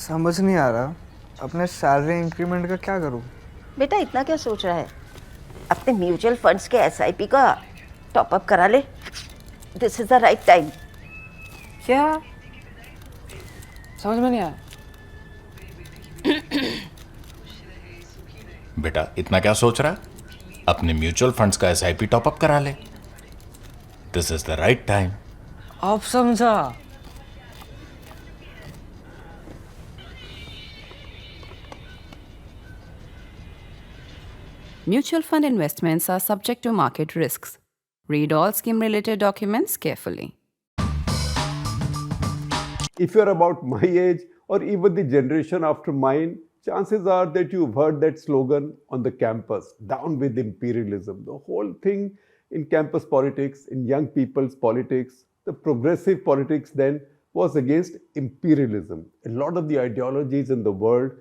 समझ नहीं आ रहा अपने सैलरी इंक्रीमेंट का क्या करूं। बेटा इतना क्या सोच रहा है? अपने म्यूचुअल फंड्स के एसआईपी का टॉपअप करा ले। This is the right time. क्या? समझ में नहीं आया। बेटा इतना क्या सोच रहा है? अपने म्यूचुअल फंड्स का एसआईपी टॉपअप करा ले। This is the right time. अब समझा। Mutual fund investments are subject to market risks. Read all scheme-related documents carefully. If you're about my age or even the generation after mine, chances are that you've heard that slogan on the campus, down with imperialism. The whole thing in campus politics, in young people's politics, the progressive politics then was against imperialism. A lot of the ideologies in the world,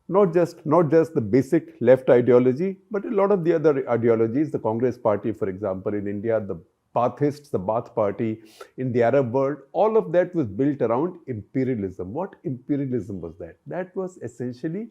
not just the basic left ideology, but a lot of the other ideologies, the Congress Party, for example, in India, the Baathists, the Baath Party in the Arab world, all of that was built around imperialism. What imperialism was that? That was essentially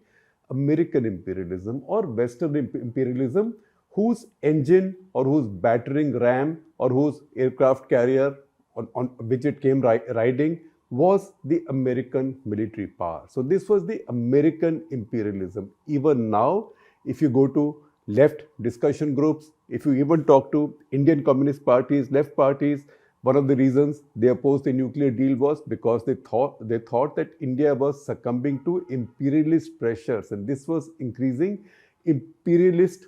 American imperialism or Western imperialism, whose engine or whose battering ram or whose aircraft carrier on which it came riding was the American military power. So this was the American imperialism. Even now, if you go to left discussion groups, if you even talk to Indian Communist parties, left parties, one of the reasons they opposed the nuclear deal was because they thought that India was succumbing to imperialist pressures, and this was increasing imperialist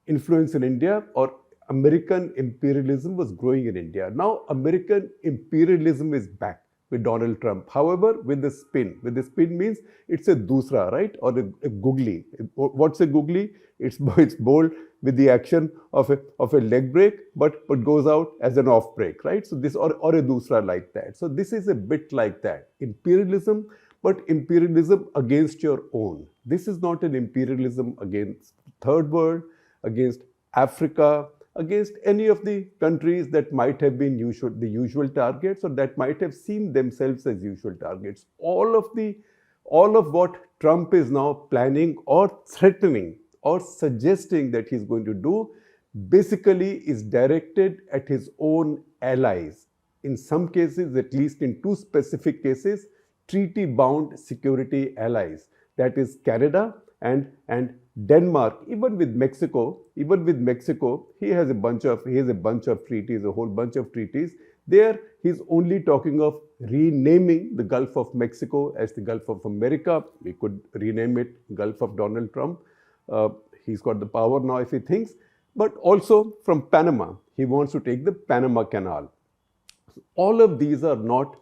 influence in India, or American imperialism was growing in India. Now American imperialism is back with Donald Trump. However, with the spin. With the spin means it's a dusra, right? Or a googly. What's a googly? It's bowled with the action of a leg break, but goes out as an off break, right? So this or a dusra like that. So this is a bit like that. Imperialism, but imperialism against your own. This is not an imperialism against third world, against Africa, against any of the countries that might have been the usual targets, or that might have seen themselves as usual targets. All of what Trump is now planning or threatening or suggesting that he's going to do basically is directed at his own allies. In some cases, at least in two specific cases, treaty-bound security allies. That is Canada and Denmark. Even with Mexico, he has a bunch of treaties, a whole bunch of treaties. There, he's only talking of renaming the Gulf of Mexico as the Gulf of America. We could rename it Gulf of Donald Trump. He's got the power now if he thinks. But also from Panama, he wants to take the Panama Canal. All of these are not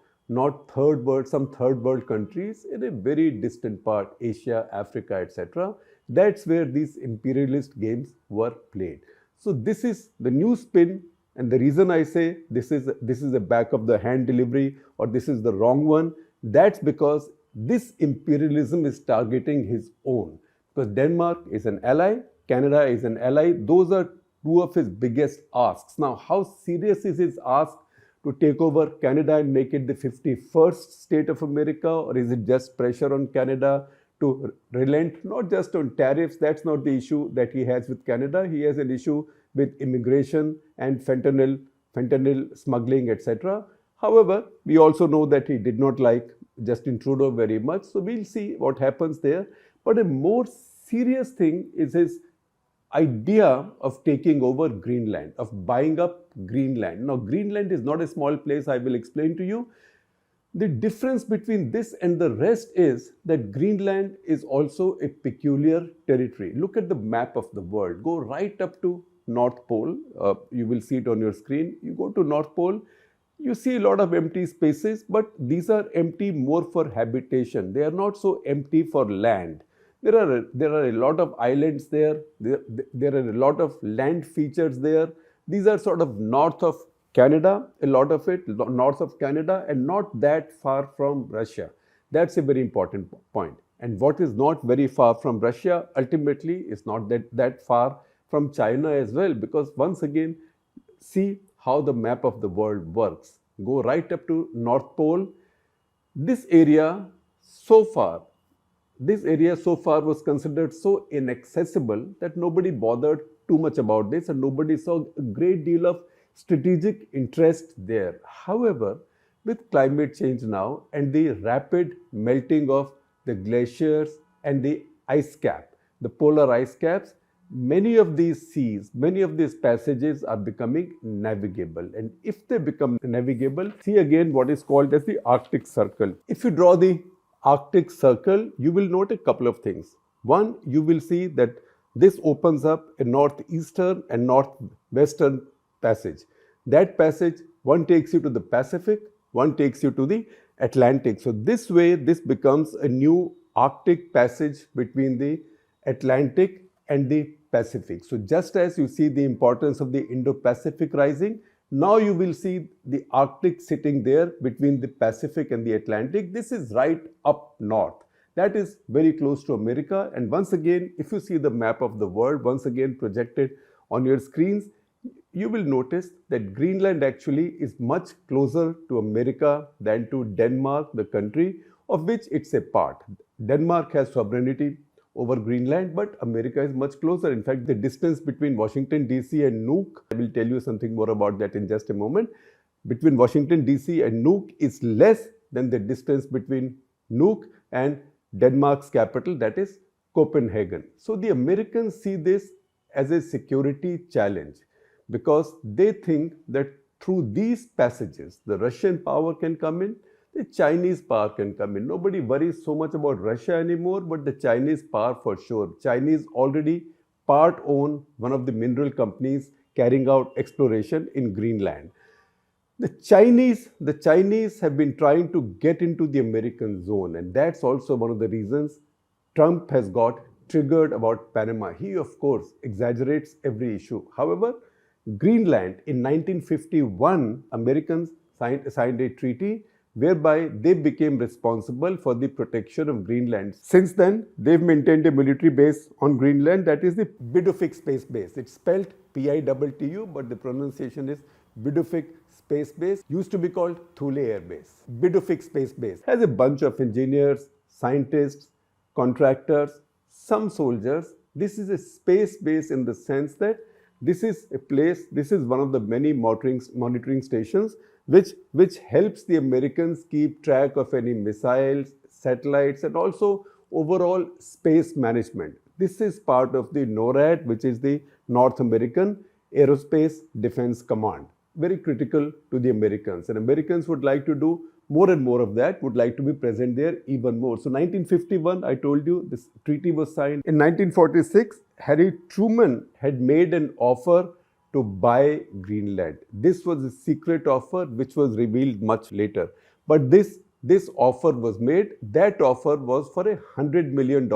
third world, some third world countries in a very distant part, Asia, Africa, etc. That's where these imperialist games were played. So this is the new spin, and the reason I say this is a back of the hand delivery, or this is the wrong one, that's because this imperialism is targeting his own. Because Denmark is an ally, Canada is an ally. Those are two of his biggest asks. Now, how serious is his ask to take over Canada and make it the 51st state of America, or is it just pressure on Canada to relent not just on tariffs? That's not the issue that he has with Canada. He has an issue with immigration and fentanyl smuggling, etc. However, we also know that he did not like Justin Trudeau very much. So we'll see what happens there. But a more serious thing is his idea of taking over Greenland, of buying up Greenland. Now, Greenland is not a small place, I will explain to you. The difference between this and the rest is that Greenland is also a peculiar territory. Look at the map of the world. Go right up to North Pole. You will see it on your screen. You go to North Pole, you see a lot of empty spaces, but these are empty more for habitation. They are not so empty for land. There are a lot of islands there. There are a lot of land features there. These are sort of north of Canada, a lot of it, north of Canada, and not that far from Russia. That's a very important point. And what is not very far from Russia, ultimately, is not that far from China as well. Because once again, see how the map of the world works. Go right up to North Pole. This area so far, this area so far was considered so inaccessible that nobody bothered too much about this and nobody saw a great deal of strategic interest there. However, with climate change now and the rapid melting of the glaciers and the ice cap, the polar ice caps, many of these seas, many of these passages are becoming navigable. And if they become navigable, see again what is called as the Arctic Circle. If you draw the Arctic Circle, you will note a couple of things. One, you will see that this opens up a northeastern and northwestern passage. That passage, one takes you to the Pacific, one takes you to the Atlantic. So this way, this becomes a new Arctic passage between the Atlantic and the Pacific. So just as you see the importance of the Indo-Pacific rising, now you will see the Arctic sitting there between the Pacific and the Atlantic. This is right up north. That is very close to America. And once again, if you see the map of the world, once again projected on your screens, you will notice that Greenland actually is much closer to America than to Denmark, the country of which it's a part. Denmark has sovereignty over Greenland, but America is much closer. In fact, the distance between Washington DC and Nuuk, I will tell you something more about that in just a moment, between Washington DC and Nuuk is less than the distance between Nuuk and Denmark's capital, that is Copenhagen. So the Americans see this as a security challenge because they think that through these passages, the Russian power can come in, the Chinese power can come in. Nobody worries so much about Russia anymore, but the Chinese power for sure. Chinese already part own one of the mineral companies carrying out exploration in Greenland. The Chinese have been trying to get into the American zone, and that's also one of the reasons Trump has got triggered about Panama. He, of course, exaggerates every issue. However, Greenland in 1951, Americans signed a treaty whereby they became responsible for the protection of Greenland. Since then, they've maintained a military base on Greenland, that is the Bidufik Space Base. It's spelled P-I-T-T-U, but the pronunciation is Bidufik Space Base. Used to be called Thule Air Base. Bidufik Space Base has a bunch of engineers, scientists, contractors, some soldiers. This is a space base in the sense that this is a place, this is one of the many monitoring stations which helps the Americans keep track of any missiles, satellites, and also overall space management. This is part of the NORAD, which is the North American Aerospace Defense Command. Very critical to the Americans. And Americans would like to do more and more of that, would like to be present there even more. So 1951, I told you, this treaty was signed. In 1946, Harry Truman had made an offer to buy Greenland. This was a secret offer which was revealed much later. But this offer was made. That offer was for $100 million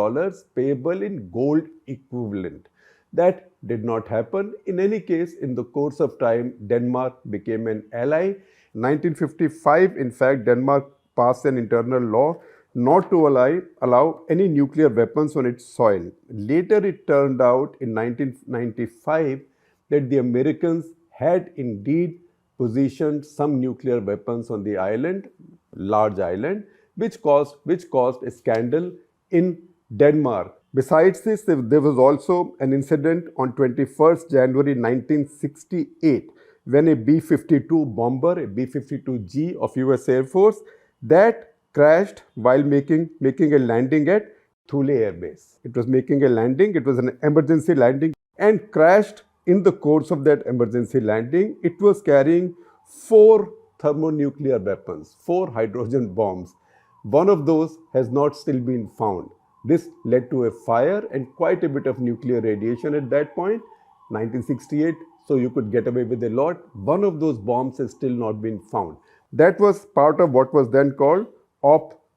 payable in gold equivalent. That did not happen. In any case, in the course of time, Denmark became an ally. In 1955, in fact, Denmark passed an internal law not to allow any nuclear weapons on its soil. Later, it turned out in 1995 that the Americans had indeed positioned some nuclear weapons on the island, large island, which caused a scandal in Denmark. Besides this, there was also an incident on 21st January 1968 when a B-52 bomber, a B-52G of US Air Force, that crashed while making a landing at Thule Air Base. It was making a landing, it was an emergency landing, and crashed. In the course of that emergency landing, it was carrying 4 thermonuclear weapons, 4 hydrogen bombs. One of those has not still been found. This led to a fire and quite a bit of nuclear radiation at that point, 1968, so you could get away with a lot. One of those bombs has still not been found. That was part of what was then called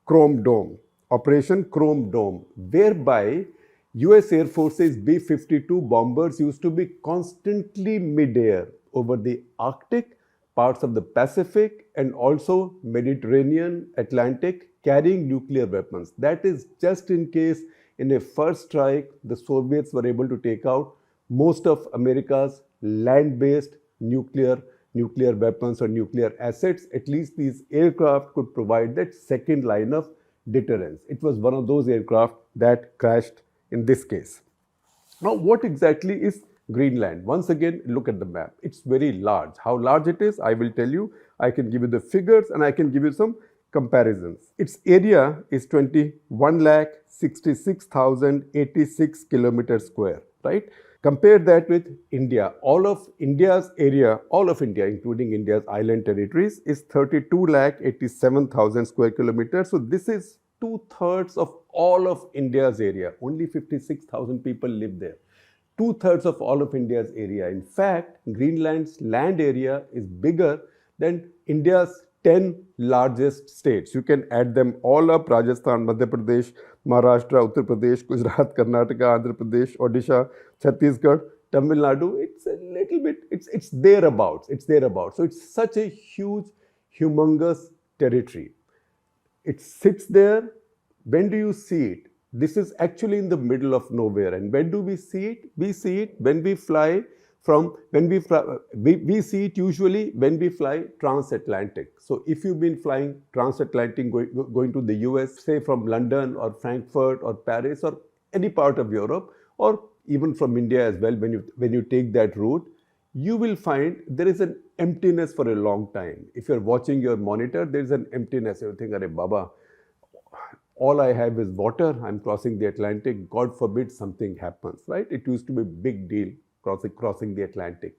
Chrome Dome, Operation Chrome Dome, whereby US Air Force's B-52 bombers used to be constantly mid-air over the Arctic, parts of the Pacific, and also Mediterranean, Atlantic, carrying nuclear weapons. That is just in case in a first strike, the Soviets were able to take out most of America's land-based nuclear weapons or nuclear assets. At least these aircraft could provide that second line of deterrence. It was one of those aircraft that crashed in this case. Now, what exactly is Greenland? Once again, look at the map. It's very large. How large it is, I will tell you. I can give you the figures and I can give you some comparisons. Its area is 21,66,086 kilometers square, right? Compare that with India. All of India's area, all of India, including India's island territories, is 32,87,000 square kilometers. So this is 2/3 of all of India's area. Only 56,000 people live there. 2/3 of all of India's area. In fact, Greenland's land area is bigger than India's 10 largest states. You can add them all up: Rajasthan, Madhya Pradesh, Maharashtra, Uttar Pradesh, Gujarat, Karnataka, Andhra Pradesh, Odisha, Chhattisgarh, Tamil Nadu. It's a little bit, it's thereabouts. It's thereabouts. So it's such a huge, humongous territory. It sits there. When do you see it? This is actually in the middle of nowhere. And when do we see it? We see it when we fly we see it usually when we fly transatlantic. So if you've been flying transatlantic going to the US, say from London or Frankfurt or Paris or any part of Europe, or even from India as well, when you take that route, you will find there is an emptiness for a long time. If you're watching your monitor, there is an emptiness. You think, "Arey Baba, all I have is water. I'm crossing the Atlantic. God forbid something happens," right? It used to be a big deal crossing the Atlantic.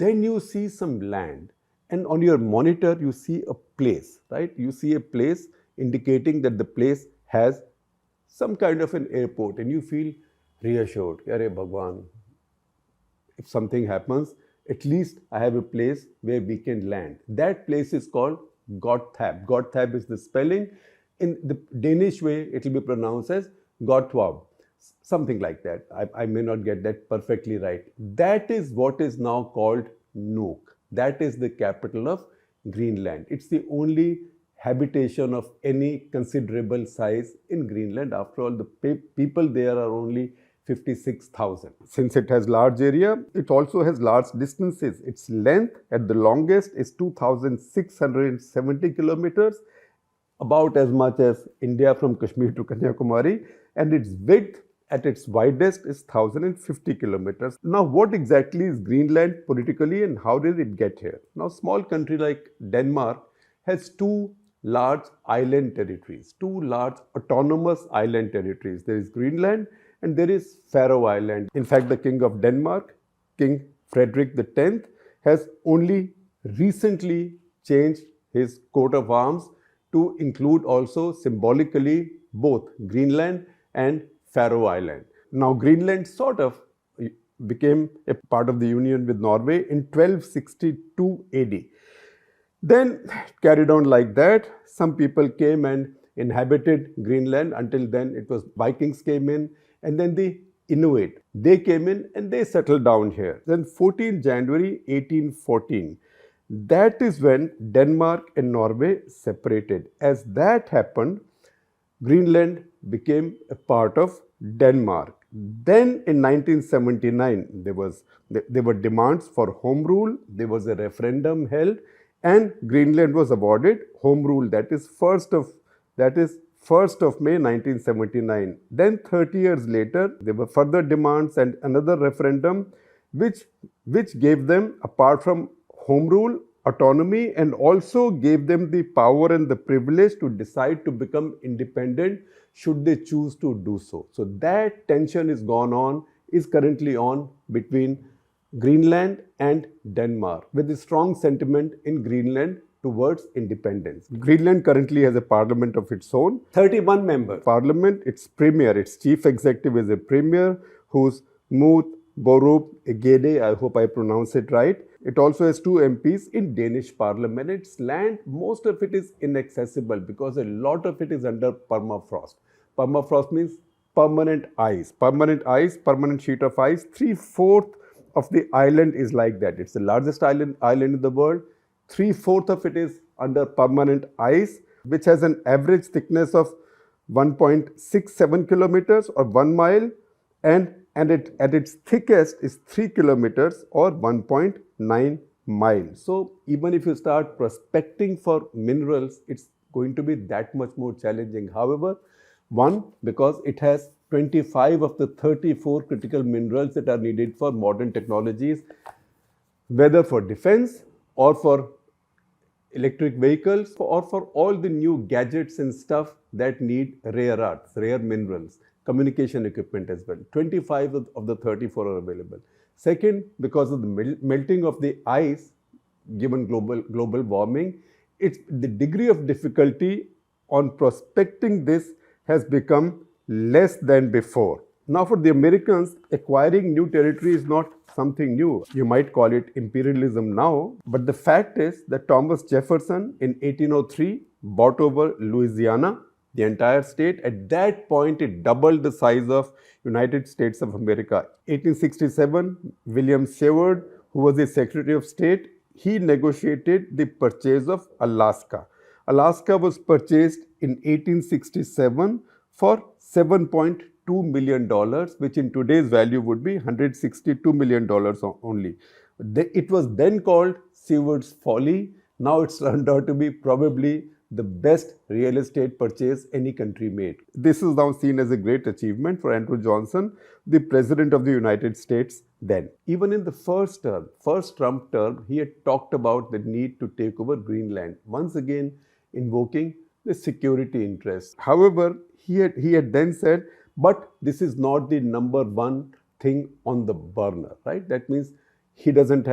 Then you see some land, and on your monitor you see a place, right? You see a place indicating that the place has some kind of an airport, and you feel reassured. Arey Bhagwan, if something happens, at least I have a place where we can land. That place is called Godthab. Godthab is the spelling. In the Danish way, it will be pronounced as Gotthab. Something like that. I may not get that perfectly right. That is what is now called Nuuk. That is the capital of Greenland. It's the only habitation of any considerable size in Greenland. After all, the people there are only 56,000. Since it has large area, it also has large distances. Its length at the longest is 2,670 kilometers, about as much as India from Kashmir to Kanyakumari, and its width at its widest is 1,050 kilometers. Now, what exactly is Greenland politically and how did it get here? Now, a small country like Denmark has two large island territories, two large autonomous island territories. There is Greenland and there is Faroe Island. In fact, the King of Denmark, King Frederick X, has only recently changed his coat of arms to include also symbolically both Greenland and Faroe Island. Now, Greenland sort of became a part of the union with Norway in 1262 AD. Then carried on like that. Some people came and inhabited Greenland. Until then, it was Vikings came in, and then the Inuit. They came in and they settled down here. Then 14 January 1814. That is when Denmark and Norway separated. As that happened, Greenland became a part of Denmark. Then in 1979, there were demands for home rule. There was a referendum held, and Greenland was awarded home rule. That is 1st of May 1979. Then 30 years later, there were further demands and another referendum, which gave them, apart from home rule, autonomy, and also gave them the power and the privilege to decide to become independent should they choose to do so. So that tension is currently on between Greenland and Denmark, with a strong sentiment in Greenland towards independence. Greenland currently has a parliament of its own, 31 members. Parliament, its premier, its chief executive is a premier who's Moot Borup Egede, I hope I pronounce it right. It also has 2 MPs in Danish parliament. Its land, most of it is inaccessible because a lot of it is under permafrost. Permafrost means permanent ice. Permanent sheet of ice. 3/4 of the island is like that. It's the largest island in the world. 3/4 of it is under permanent ice, which has an average thickness of 1.67 kilometers or 1 mile, and at its thickest is 3 kilometers or 1.9 miles. So even if you start prospecting for minerals, it's going to be that much more challenging. However, one, because it has 25 of the 34 critical minerals that are needed for modern technologies, whether for defense or for electric vehicles or for all the new gadgets and stuff that need rare earths, rare minerals, communication equipment as well. 25 of the 34 are available. Second, because of the melting of the ice, given global warming, it's the degree of difficulty on prospecting this has become less than before. Now, for the Americans, acquiring new territory is not something new. You might call it imperialism now, but the fact is that Thomas Jefferson in 1803 bought over Louisiana, the entire state. At that point, it doubled the size of United States of America. 1867, William Seward, who was the Secretary of State, he negotiated the purchase of Alaska. Alaska was purchased in 1867 for $7.2 million, which in today's value would be $162 million only. It was then called Seward's Folly. Now it's turned out to be probably the best real estate purchase any country made. This is now seen as a great achievement for Andrew Johnson, the President of the United States then. Even in the first Trump term, he had talked about the need to take over Greenland, once again invoking the security interests. However, he had then said, but this is not the number one thing on the burner, right? That means he doesn't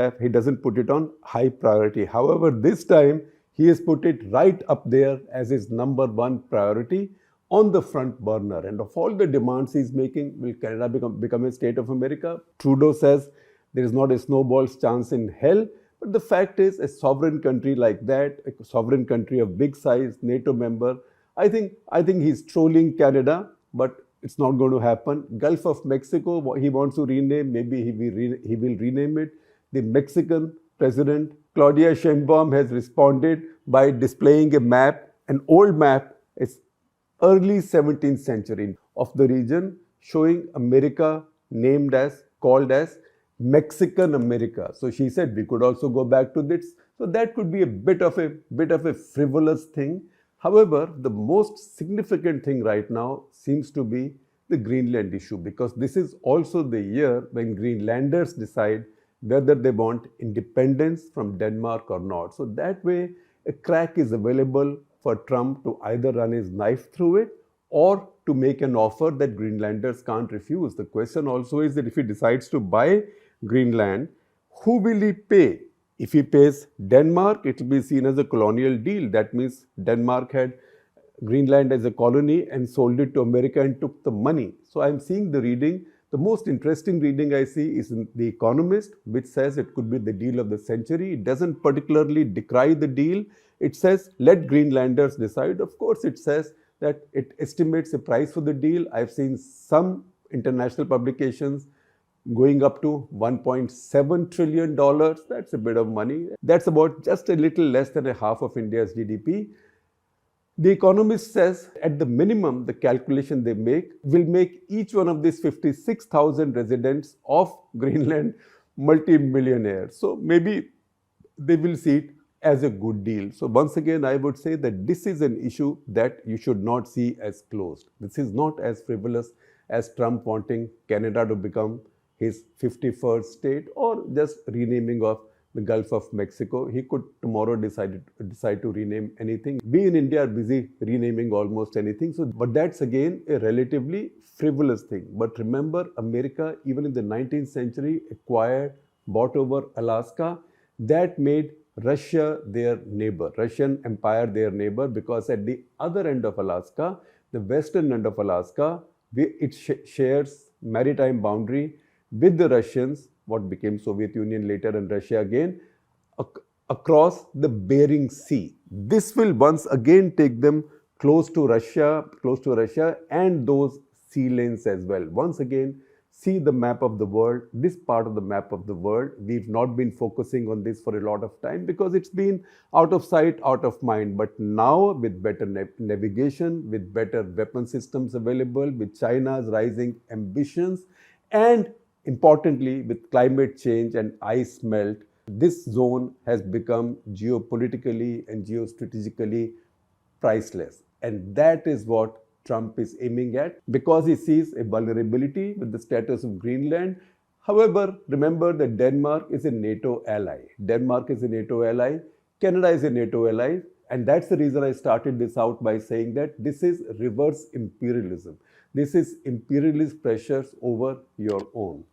put it on high priority. However, this time he has put it right up there as his number one priority on the front burner. And of all the demands he's making, will Canada become a state of America? Trudeau says there is not a snowball's chance in hell. But the fact is, a sovereign country like that, a sovereign country of big size, NATO member, I think he's trolling Canada, but it's not going to happen. Gulf of Mexico, he wants to rename, maybe he will rename it. The Mexican president, Claudia Sheinbaum, has responded by displaying a map, an old map, it's early 17th century of the region, showing America called as Mexican America. So she said we could also go back to this. So that could be a bit of a frivolous thing. However, the most significant thing right now seems to be the Greenland issue, because this is also the year when Greenlanders decide whether they want independence from Denmark or not. So that way, a crack is available for Trump to either run his knife through it or to make an offer that Greenlanders can't refuse. The question also is that if he decides to buy Greenland, who will he pay? If he pays Denmark, it will be seen as a colonial deal. That means Denmark had Greenland as a colony and sold it to America and took the money. So I'm seeing the reading. The most interesting reading I see is in The Economist, which says it could be the deal of the century. It doesn't particularly decry the deal. It says, let Greenlanders decide. Of course, it says that it estimates a price for the deal. I've seen some international publications going up to $1.7 trillion. That's a bit of money. That's about just a little less than a half of India's GDP. The Economist says at the minimum, the calculation they make will make each one of these 56,000 residents of Greenland multi-millionaires. So maybe they will see it as a good deal. So once again, I would say that this is an issue that you should not see as closed. This is not as frivolous as Trump wanting Canada to become his 51st state or just renaming of the Gulf of Mexico. He could tomorrow decide to rename anything. We in India are busy renaming almost anything. But that's again a relatively frivolous thing. But remember, America, even in the 19th century, bought over Alaska. That made Russia their neighbor, Russian Empire their neighbor, because at the other end of Alaska, the western end of Alaska, it shares maritime boundary with the Russians, what became Soviet Union later and Russia again, across the Bering Sea. This will once again take them close to Russia and those sea lanes as well. Once again, see the map of the world, this part of the map of the world. We've not been focusing on this for a lot of time because it's been out of sight, out of mind. But now with better navigation, with better weapon systems available, with China's rising ambitions, and importantly, with climate change and ice melt, this zone has become geopolitically and geostrategically priceless. And that is what Trump is aiming at because he sees a vulnerability with the status of Greenland. However, remember that Denmark is a NATO ally. Denmark is a NATO ally. Canada is a NATO ally. And that's the reason I started this out by saying that this is reverse imperialism. This is imperialist pressures over your own.